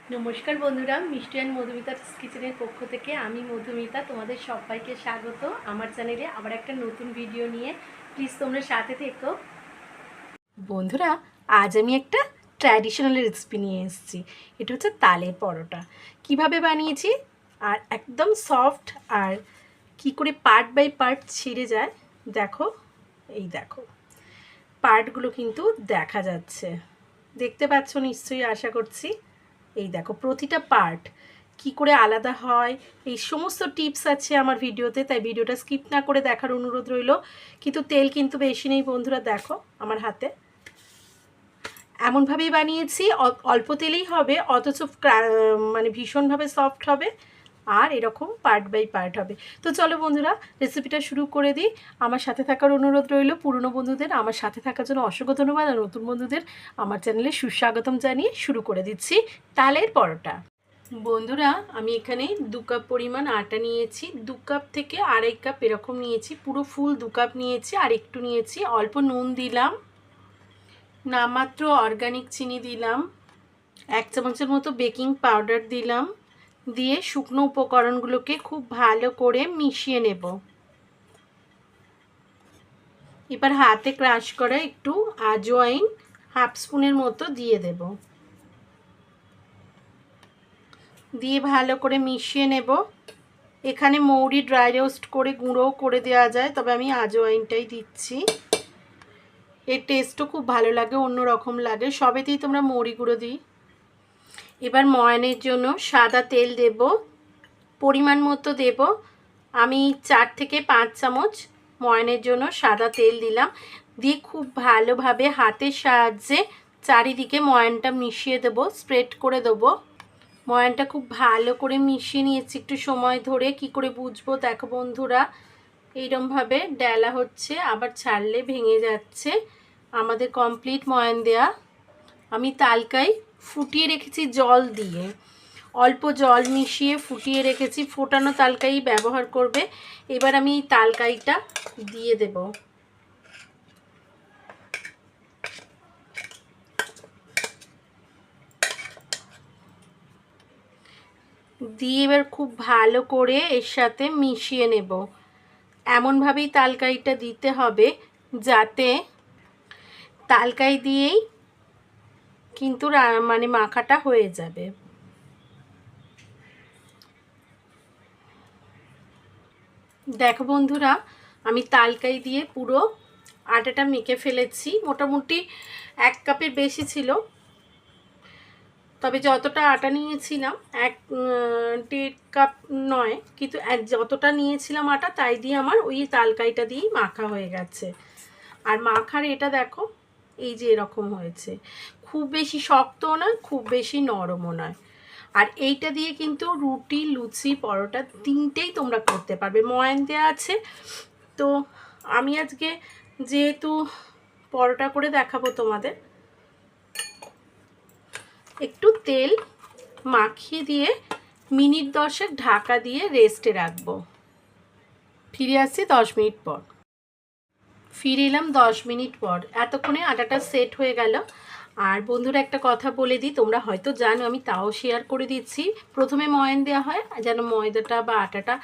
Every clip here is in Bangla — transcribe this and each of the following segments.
নমস্কার বন্ধুরা, মিষ্টি অ্যান্ড মধুমিতা কিচেনের পক্ষ থেকে আমি মধুমিতা তোমাদের সবাইকে স্বাগত আমার চ্যানেলে আবার একটা নতুন ভিডিও নিয়ে। প্লিজ তোমরা সাথে থেকো। বন্ধুরা, আজ আমি একটা ট্র্যাডিশনাল রেসিপি নিয়ে এসেছি। এটা হচ্ছে তালের পরোটা। কিভাবে বানিয়েছি আর একদম সফট, আর কি করে পার্ট বাই পার্ট ছিঁড়ে যায় দেখো। এই দেখো, পার্টগুলো কিন্তু দেখা যাচ্ছে, দেখতে পাচ্ছ নিশ্চয়ই, আশা করছি। এই দেখো প্রতিটা পার্ট কি করে আলাদা হয়, এই সমস্ত টিপস আছে আমার ভিডিওতে, তাই ভিডিওটা স্কিপ না করে দেখার অনুরোধ রইল। কিন্তু তেল কিন্তু বেশি নেই বন্ধুরা, দেখো আমার হাতে। এমনভাবেই বানিয়েছি, অল্প তেলেই হবে, অথচ মানে ভীষণভাবে সফট হবে, আর এরকম পার্ট বাই পার্ট হবে। তো চলো বন্ধুরা, রেসিপিটা শুরু করে দিই। আমার সাথে থাকার অনুরোধ রইল। পুরনো বন্ধুদের আমার সাথে থাকার জন্য অসংখ্য ধন্যবাদ, আর নতুন বন্ধুদের আমার চ্যানেলে সুস্বাগতম জানিয়ে শুরু করে দিচ্ছি তালের পরোটা। বন্ধুরা, আমি এখানে 2 কাপ পরিমাণ আটা নিয়েছি। 2 কাপ থেকে 2.5 কাপ এরকম নিয়েছি, পুরো ফুল 2 কাপ নিয়েছি। আর একটু নিয়েছি, অল্প নুন দিলাম, নামাত্র অর্গানিক চিনি দিলাম, 1 চামচের মতো বেকিং পাউডার দিলাম। দিয়ে শুকনো উপকরণগুলোকে খুব ভালো করে মিশিয়ে নেব। এবার হাতে ক্রাশ করা একটু আজওয়াইন হাফ স্পুনের মতো দিয়ে দেব, দিয়ে ভালো করে মিশিয়ে নেব। এখানে মৌরি ড্রাই রোস্ট করে গুঁড়ো করে দেওয়া যায়, তবে আমি আজওয়াইনটাই দিচ্ছি। এর টেস্টও খুব ভালো লাগে, অন্য রকম লাগে। সবেতেই তোমরা মৌরি গুঁড়ো দিই। এবার ময়ানের জন্য সাদা তেল দেব, পরিমাণ মতো দেব। আমি 4 থেকে 5 চামচ ময়ানের জন্য সাদা তেল দিলাম। দিয়ে খুব ভালোভাবে হাতের সাহায্যে চারিদিকে ময়ানটা মিশিয়ে দেব, স্প্রেড করে দেবো। ময়ানটা খুব ভালো করে মিশিয়ে নিয়েছি একটু সময় ধরে। কি করে বুঝবো দেখো বন্ধুরা, এইরকমভাবে ডেলা হচ্ছে, আবার ছাড়লে ভেঙে যাচ্ছে। আমাদের কমপ্লিট ময়ান দেয়া। আমি তালকাই ফুটিয়ে রেখেছি জল দিয়ে, অল্প জল মিশিয়ে ফুটিয়ে রেখেছি। ফোটানো তালকাই ব্যবহার করবে। এবার আমি এই তালকাইটা দিয়ে দেব। দিয়ে এবার খুব ভালো করে এর সাথে মিশিয়ে নেব। এমনভাবেই তালকাইটা দিতে হবে যাতে তালকাই দিয়েই কিন্তু মানে মাখাটা হয়ে যাবে। দেখো বন্ধুরা, আমি তালকাই দিয়ে পুরো আটাটা মেখে ফেলেছি। মোটামুটি 1 কাপের বেশি ছিল, তবে যতটা আটা নিয়েছিলাম 1.5 কাপ নয়, কিন্তু যতটা নিয়েছিলাম আটা তাই দিয়ে আমার ওই তালকাইটা দিয়েই মাখা হয়ে গেছে। আর মাখার এটা দেখো, এই যে এরকম হয়েছে। খুব বেশি শক্তও নয়, খুব বেশি নরমও নয়। আর এইটা দিয়ে কিন্তু রুটি, লুচি, পরোটা তিনটেই তোমরা করতে পারবে। ময়ান দেওয়া আছে তো আমি আজকে যেহেতু পরোটা করে দেখাবো তোমাদের, একটু তেল মাখিয়ে দিয়ে মিনিট 10 ঢাকা দিয়ে রেস্টে রাখবো। ফিরে আসছি 10 মিনিট পর। ফিরে এলাম 10 মিনিট পর। এতক্ষণে আটাটা সেট হয়ে গেল। আর বন্ধুরা, একটা কথা বলে দিই, তোমরা হয়তো জানো, আমি তাও শেয়ার করে দিচ্ছি। প্রথমে ময়ান দেওয়া হয় যেন ময়দাটা বা আটাটা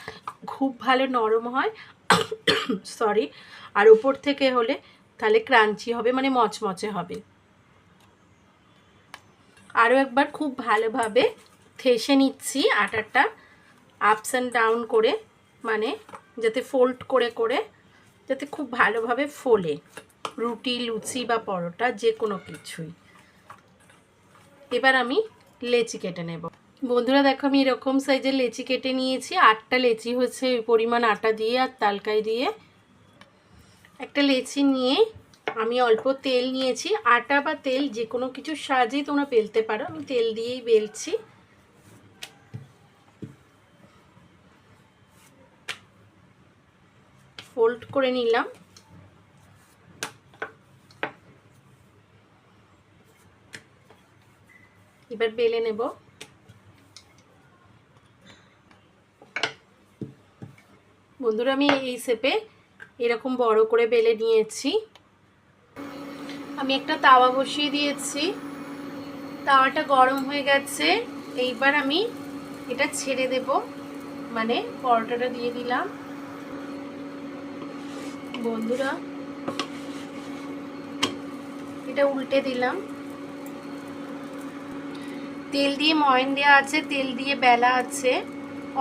খুব ভালো নরম হয়, সরি। আর উপর থেকে হলে তাহলে ক্রাঞ্চি হবে, মানে মচমচে হবে। আরও একবার খুব ভালোভাবে ঠেসে নিচ্ছি আটাটা, আপস অ্যান্ড ডাউন করে, মানে যাতে ফোল্ড করে করে যাতে খুব ভালোভাবে ফোলে, রুটি, লুচি বা পরোটা যে কোনো কিছুই। এবার আমি লেচি কেটে নেব। বন্ধুরা দেখো, আমি এরকম সাইজের লেচি কেটে নিয়েছি। 8টা লেচি হচ্ছে ওই পরিমাণ আটা দিয়ে আর তালকাই দিয়ে। একটা লেচি নিয়ে আমি অল্প তেল নিয়েছি। আটা বা তেল যে কোনো কিছুর সাহায্যেই তোমরা বেলতে পারো, আমি তেল দিয়েই বেলছি। ফোল্ড করে নিলাম। এবার বেলে নেব। বন্ধুরা, আমি এই শেপে এরকম বড় করে বেলে নিয়েছি। আমি একটা তাওয়া বসিয়ে দিয়েছি, তাওয়াটা গরম হয়ে গেছে। এইবার আমি এটা ছেড়ে দেব, মানে পরোটাটা দিয়ে দিলাম বন্ধুরা, এটা উল্টে দিলাম। তেল দিয়ে ময়ন দেওয়া আছে, তেল দিয়ে বেলা আছে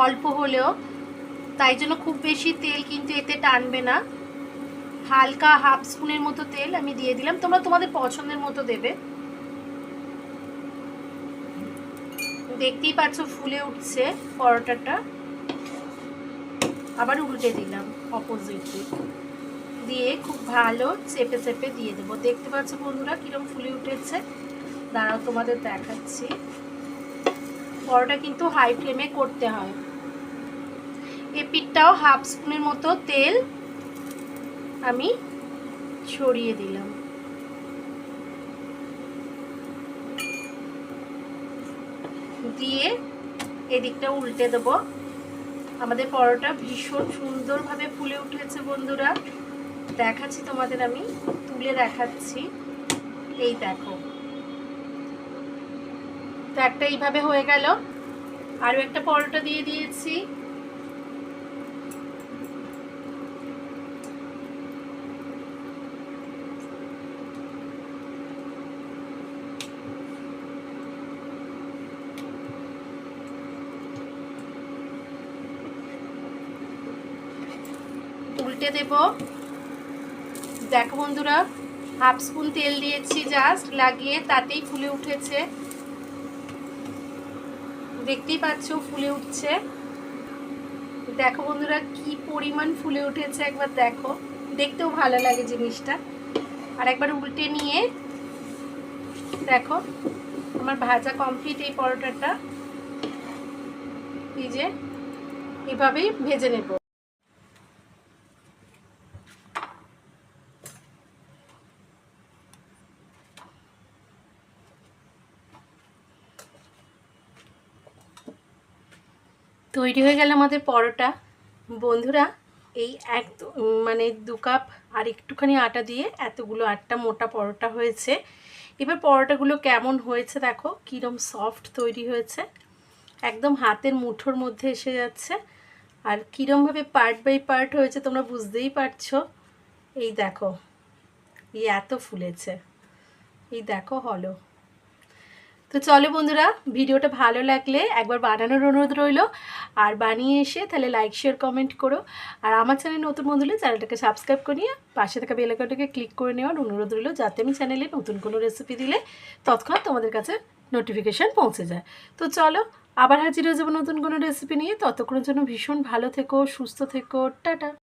অল্প হলেও, তাই জন্য খুব বেশি তেল কিন্তু এতে টানবে না। হালকা হাফ স্পুনের মতো তেল আমি দিয়ে দিলাম, তোমরা তোমাদের পছন্দের মতো দেবে। দেখতেই পাচ্ছ ফুলে উঠছে পরোটাটা। আবার উল্টে দিলাম অপোজিটলি, দিয়ে খুব ভালো চেপে চেপে দিয়ে দেবো। দেখতে পাচ্ছ বন্ধুরা কিরকম ফুলে উঠেছে, দাঁড়াও তোমাদের দেখাচ্ছি। পরোটা কিন্তু হাই ফ্লেমে করতে হয়। এপিঠটাও হাফ স্পুনের মতো তেল আমি ছড়িয়ে দিলাম, দিয়ে এদিকটা উল্টে দেবো। আমাদের পরোটা ভীষণ সুন্দরভাবে ফুলে উঠেছে বন্ধুরা, দেখাচ্ছি তোমাদের, আমি তুলে দেখাচ্ছি। এই দেখো, তো একটা এইভাবে হয়ে গেল। আরও একটা পরোটা দিয়ে দিয়েছি। উল্টে দেব। দেখো বন্ধুরা, হাফ স্পুন তেল দিয়েছি জাস্ট লাগিয়ে, তাতেই ফুলে উঠেছে। দেখতেই পাচ্ছ ফুলে উঠছে। দেখো বন্ধুরা কি পরিমাণ ফুলে উঠেছে, একবার দেখো, দেখতেও ভালো লাগে জিনিসটা। আর একবার উল্টে নিয়ে দেখো আমার ভাজা কমপ্লিট। এই পরোটাটা এই যে এভাবেই ভেজে নেব। তৈরি হয়ে গেল আমাদের পরোটা বন্ধুরা। এই মানে 2 কাপ আর একটুখানি আটা দিয়ে এতগুলো 8টা মোটা পরোটা হয়েছে। এবার পরোটাগুলো কেমন হয়েছে দেখো, কীরকম সফট তৈরি হয়েছে, একদম হাতের মুঠোর মধ্যে এসে যাচ্ছে। আর কীরকমভাবে পার্ট বাই পার্ট হয়েছে তোমরা বুঝতেই পারছো। এই দেখো, এই এত ফুলেছে, এই দেখো হলো। তো চলো বন্ধুরা, ভিডিওটা ভালো লাগলে একবার বানানোর অনুরোধ রইল, আর বানিয়ে এসে তাহলে লাইক শেয়ার কমেন্ট করো। আর আমার চ্যানেল নতুন বন্ধু হলে চ্যানেলটাকে সাবস্ক্রাইব করে নিয়ে পাশে থাকা বেল আইকনটাকে ক্লিক করে নেওয়ার অনুরোধ রইল, যাতে আমি চ্যানেলে নতুন কোনো রেসিপি দিলে তৎক্ষণাৎ তোমাদের কাছে নোটিফিকেশান পৌঁছে যায়। তো চলো আবার হাজির হয়ে যাবো নতুন কোনো রেসিপি নিয়ে। ততক্ষণের জন্য ভীষণ ভালো থেকো, সুস্থ থেকো, টাটা।